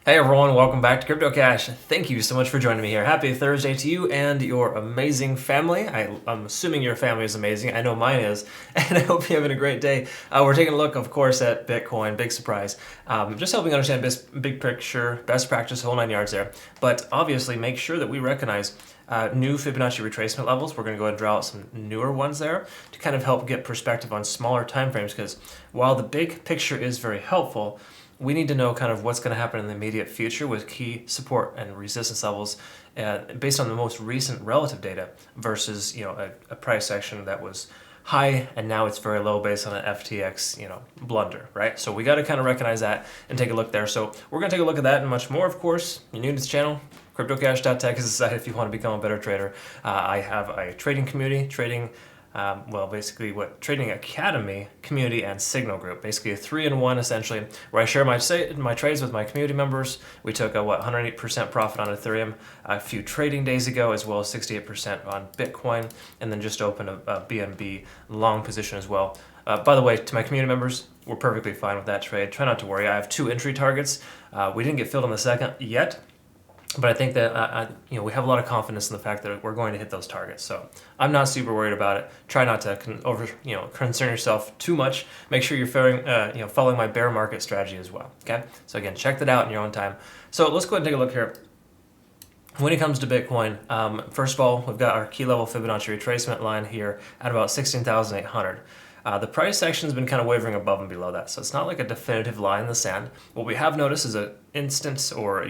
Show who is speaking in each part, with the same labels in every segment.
Speaker 1: Hey everyone, welcome back to CryptoCache. Thank you so much for joining me here. Happy Thursday to you and your amazing family. I'm assuming your family is amazing. I know mine is, and I hope you're having a great day. We're taking a look, of course, at Bitcoin. Big surprise. Just helping understand big picture, best practice, whole 9 yards there. But obviously, make sure that we recognize new Fibonacci retracement levels. We're going to go ahead and draw out some newer ones there to kind of help get perspective on smaller time frames, because while the big picture is very helpful, we need to know kind of what's going to happen in the immediate future with key support and resistance levels based on the most recent relative data versus a price action that was high and now it's very low based on an FTX blunder, right? So we got to kind of recognize that and take a look there. So we're going to take a look at that and much more. Of course, you're new to this channel, CryptoCache.tech is the site if you want to become a better trader. I have a trading community, basically Trading Academy, community, and Signal group. Basically a 3-in-1 essentially, where I share my trades with my community members. We took a 108% profit on Ethereum a few trading days ago, as well as 68% on Bitcoin, and then just opened a BNB long position as well. By the way, to my community members, we're perfectly fine with that trade. Try not to worry. I have 2 entry targets. We didn't get filled on the second yet, but I think that we have a lot of confidence in the fact that we're going to hit those targets. So I'm not super worried about it. Try not to concern yourself too much. Make sure you're following my bear market strategy as well. Okay. So again, check that out in your own time. So let's go ahead and take a look here. When it comes to Bitcoin, first of all, we've got our key level Fibonacci retracement line here at about 16,800. The price action has been kind of wavering above and below that, so it's not like a definitive line in the sand. What we have noticed is an instant or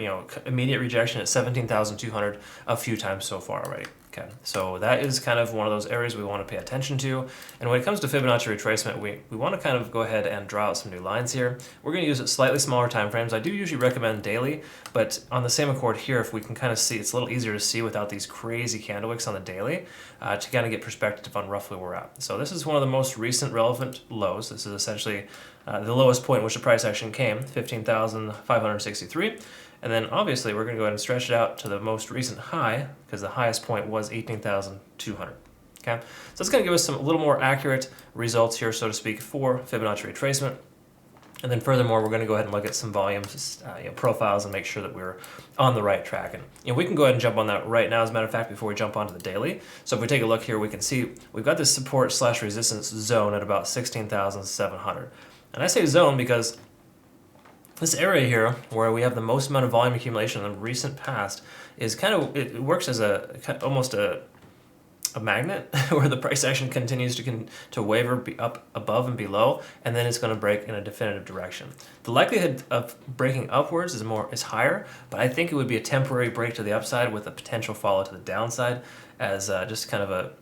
Speaker 1: immediate rejection at 17,200 a few times so far already. Okay, so that is kind of one of those areas we want to pay attention to. And when it comes to Fibonacci retracement, we want to kind of go ahead and draw out some new lines here. We're going to use slightly smaller time frames. I do usually recommend daily, but on the same accord here, if we can kind of see, it's a little easier to see without these crazy candle wicks on the daily to kind of get perspective on roughly where we're at. So this is one of the most recent relevant lows. This is essentially the lowest point in which the price action came, 15,563. And then obviously we're going to go ahead and stretch it out to the most recent high, because the highest point was 18,200. Okay, so it's going to give us a little more accurate results here, so to speak, for Fibonacci retracement. And then furthermore, we're going to go ahead and look at some volumes, profiles, and make sure that we're on the right track. And we can go ahead and jump on that right now, as a matter of fact, before we jump onto the daily. So if we take a look here, we can see we've got this support/resistance zone at about 16,700. And I say zone because this area here, where we have the most amount of volume accumulation in the recent past, is it works as almost a magnet where the price action continues to waver up above and below, and then it's going to break in a definitive direction. The likelihood of breaking upwards is higher, but I think it would be a temporary break to the upside with a potential follow to the downside as just kind of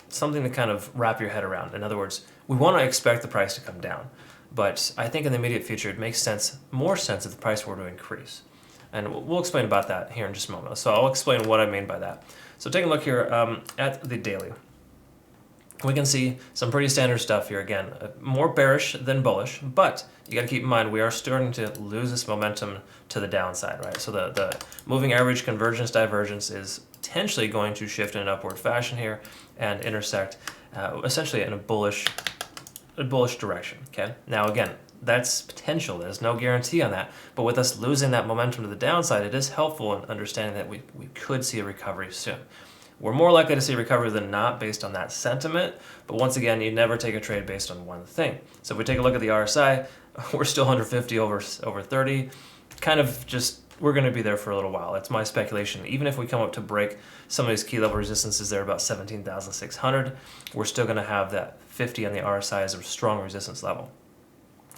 Speaker 1: something to kind of wrap your head around. In other words, we want to expect the price to come down. But I think in the immediate future, it makes more sense if the price were to increase. And we'll explain about that here in just a moment. So I'll explain what I mean by that. So take a look here at the daily. We can see some pretty standard stuff here. Again, more bearish than bullish, but you got to keep in mind we are starting to lose this momentum to the downside, right? So the moving average convergence divergence is potentially going to shift in an upward fashion here and intersect essentially in a bullish direction. Okay, now again, that's potential. There's no guarantee on that, but with us losing that momentum to the downside, it is helpful in understanding that we could see a recovery soon. We're more likely to see a recovery than not based on that sentiment, but once again, you never take a trade based on one thing. So if we take a look at the RSI, we're still 150 over 30, kind of just, we're going to be there for a little while. That's my speculation. Even if we come up to break some of these key level resistances there, about 17,600, we're still going to have that 50 on the RSI as a strong resistance level.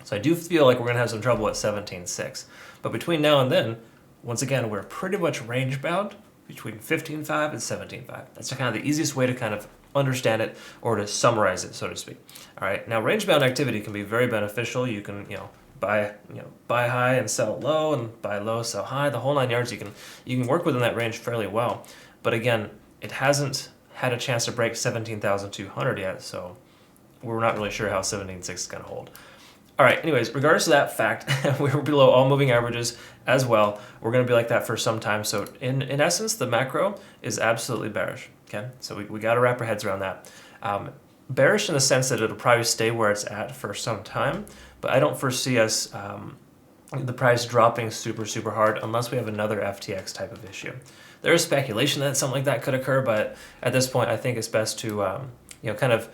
Speaker 1: So I do feel like we're going to have some trouble at 17.6. But between now and then, once again, we're pretty much range bound between 15.5 and 17.5. That's kind of the easiest way to kind of understand it or to summarize it, so to speak. All right. Now, range bound activity can be very beneficial. You can, buy high and sell low, and buy low, sell high. The whole 9 yards. You can work within that range fairly well. But again, it hasn't had a chance to break 17,200 yet, so we're not really sure how 17.6 is going to hold. All right, anyways, regardless of that fact, we were below all moving averages as well. We're going to be like that for some time. So in essence, the macro is absolutely bearish. Okay, so we got to wrap our heads around that. Bearish in the sense that it'll probably stay where it's at for some time, but I don't foresee us the price dropping super hard unless we have another FTX type of issue. There is speculation that something like that could occur, but at this point I think it's best to kind of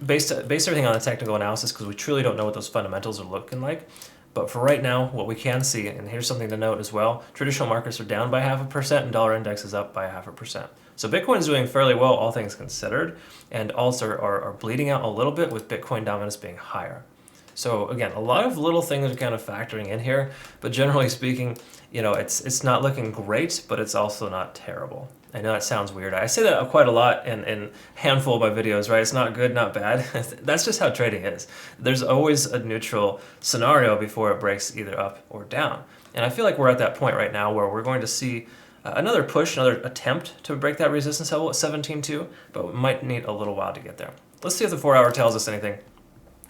Speaker 1: base everything on the technical analysis, because we truly don't know what those fundamentals are looking like. But for right now, what we can see, and here's something to note as well, traditional markets are down by 0.5% and dollar index is up by 0.5%. So Bitcoin is doing fairly well, all things considered, and also are bleeding out a little bit with Bitcoin dominance being higher. So again, a lot of little things are kind of factoring in here, but generally speaking, it's not looking great, but it's also not terrible. I know that sounds weird. I say that quite a lot in a handful of my videos, right? It's not good, not bad. That's just how trading is. There's always a neutral scenario before it breaks either up or down. And I feel like we're at that point right now where we're going to see another push, another attempt to break that resistance level at 17.2, but we might need a little while to get there. Let's see if the 4-hour tells us anything.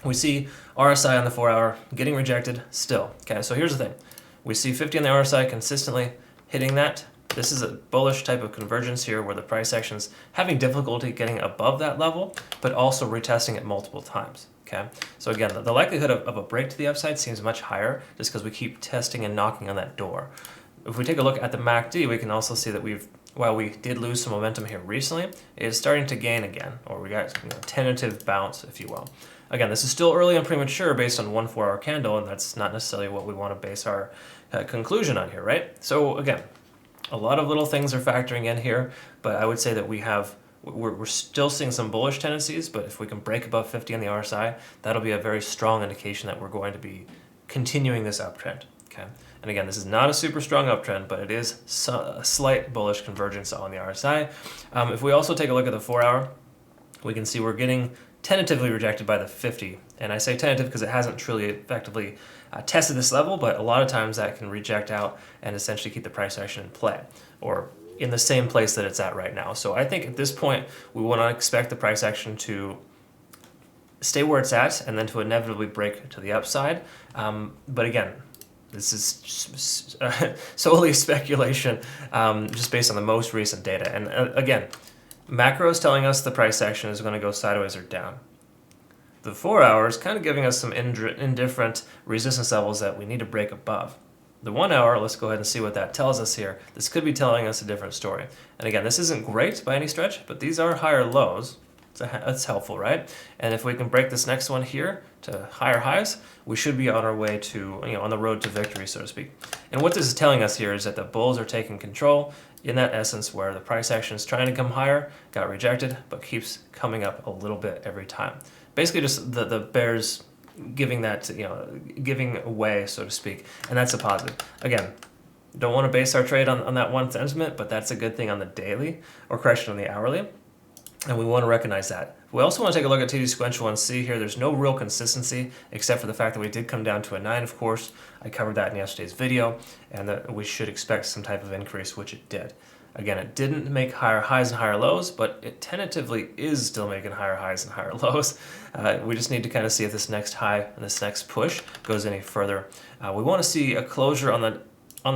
Speaker 1: We see RSI on the 4-hour getting rejected still. Okay, so here's the thing. We see 50 on the RSI consistently hitting that. This is a bullish type of convergence here where the price action's having difficulty getting above that level, but also retesting it multiple times. Okay, so again, the likelihood of a break to the upside seems much higher just because we keep testing and knocking on that door. If we take a look at the MACD, we can also see that while we did lose some momentum here recently, it is starting to gain again, or we got tentative bounce, if you will. Again, this is still early and premature based on one 4-hour candle, and that's not necessarily what we want to base our conclusion on here, right? So again, a lot of little things are factoring in here, but I would say that we're still seeing some bullish tendencies, but if we can break above 50 on the RSI, that'll be a very strong indication that we're going to be continuing this uptrend, okay? And again, this is not a super strong uptrend, but it is a slight bullish convergence on the RSI. If we also take a look at the 4-hour, we can see we're getting tentatively rejected by the 50. And I say tentative because it hasn't truly effectively tested this level, but a lot of times that can reject out and essentially keep the price action in play or in the same place that it's at right now. So I think at this point, we want to expect the price action to stay where it's at and then to inevitably break to the upside. But again, this is solely speculation, just based on the most recent data. And again, macro is telling us the price action is going to go sideways or down. The 4-hour is kind of giving us some indifferent resistance levels that we need to break above. The 1-hour, let's go ahead and see what that tells us here. This could be telling us a different story. And again, this isn't great by any stretch, but these are higher lows. That's helpful, right? And if we can break this next one here to higher highs, we should be on our way to, on the road to victory, so to speak. And what this is telling us here is that the bulls are taking control in that essence where the price action is trying to come higher, got rejected, but keeps coming up a little bit every time. Basically just the bears giving that, giving away, so to speak, and that's a positive. Again, don't want to base our trade on that one sentiment, but that's a good thing on the daily, or correction, on the hourly. And we want to recognize that. We also want to take a look at TD sequential and see here there's no real consistency except for the fact that we did come down to a 9, of course. I covered that in yesterday's video, and that we should expect some type of increase, which it did. Again, it didn't make higher highs and higher lows, but it tentatively is still making higher highs and higher lows. We just need to kind of see if this next high and this next push goes any further. We want to see a closure on the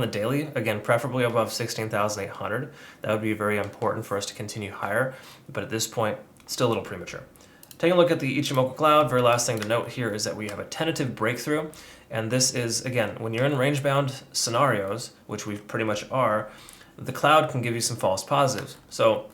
Speaker 1: daily, again, preferably above 16,800. That would be very important for us to continue higher, but at this point, still a little premature. Taking a look at the Ichimoku cloud, very last thing to note here is that we have a tentative breakthrough, and this is, again, when you're in range-bound scenarios, which we pretty much are, the cloud can give you some false positives. So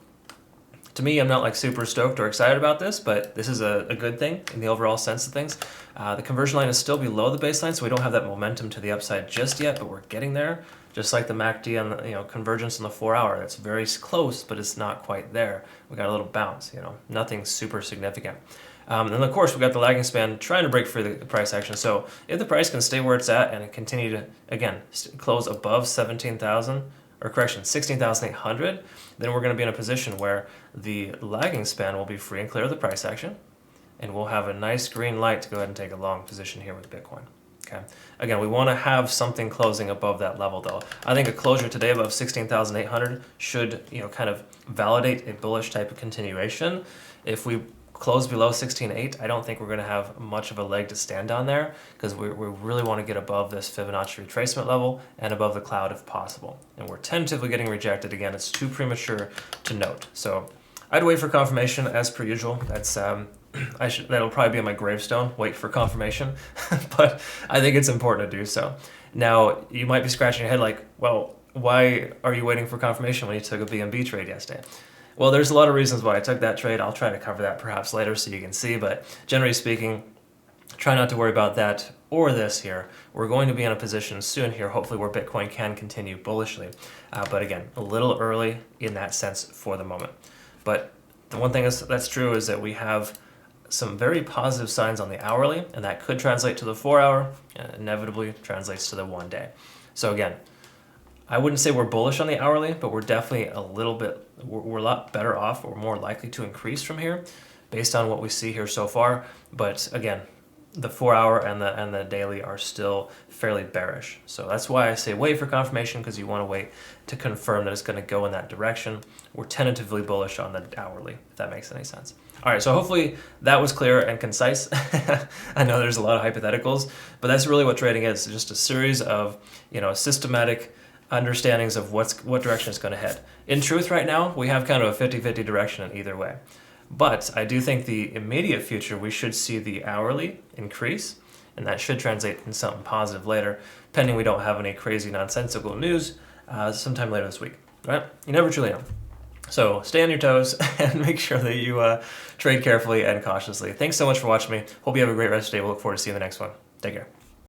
Speaker 1: to me, I'm not like super stoked or excited about this, but this is a good thing in the overall sense of things. The conversion line is still below the baseline, so we don't have that momentum to the upside just yet, but we're getting there. Just like the MACD on the convergence on the 4-hour, that's very close, but it's not quite there. We got a little bounce, nothing super significant. And then of course we got the lagging span trying to break free the price action. So if the price can stay where it's at and continue to again close above 16,800, then we're going to be in a position where the lagging span will be free and clear of the price action, and we'll have a nice green light to go ahead and take a long position here with Bitcoin. Okay. Again, we want to have something closing above that level, though. I think a closure today above 16,800 should, kind of validate a bullish type of continuation. If we close below 16.8, I don't think we're going to have much of a leg to stand on there because we really want to get above this Fibonacci retracement level and above the cloud if possible. And we're tentatively getting rejected again. It's too premature to note. So I'd wait for confirmation as per usual. That's that'll probably be on my gravestone, wait for confirmation, but I think it's important to do so. Now, you might be scratching your head like, well, why are you waiting for confirmation when you took a BNB trade yesterday? Well, there's a lot of reasons why I took that trade. I'll try to cover that perhaps later so you can see, but generally speaking, try not to worry about that or this here. We're going to be in a position soon here, hopefully, where Bitcoin can continue bullishly. But again, a little early in that sense for the moment. But the one thing that's true is that we have some very positive signs on the hourly, and that could translate to the 4-hour, and inevitably translates to the 1 day. So again, I wouldn't say we're bullish on the hourly, but we're definitely we're a lot better off, or more likely to increase from here based on what we see here so far. But again, the 4-hour and the daily are still fairly bearish. So that's why I say wait for confirmation, because you want to wait to confirm that it's going to go in that direction. We're tentatively bullish on the hourly, if that makes any sense. All right, so hopefully that was clear and concise. I know there's a lot of hypotheticals, but that's really what trading is, just a series of, systematic understandings of what direction it's going to head. In truth, right now, we have kind of a 50-50 direction in either way. But I do think the immediate future, we should see the hourly increase, and that should translate in something positive later, pending we don't have any crazy nonsensical news sometime later this week, right? You never truly know. So stay on your toes and make sure that you trade carefully and cautiously. Thanks so much for watching me. Hope you have a great rest of the day. We'll look forward to seeing you in the next one. Take care.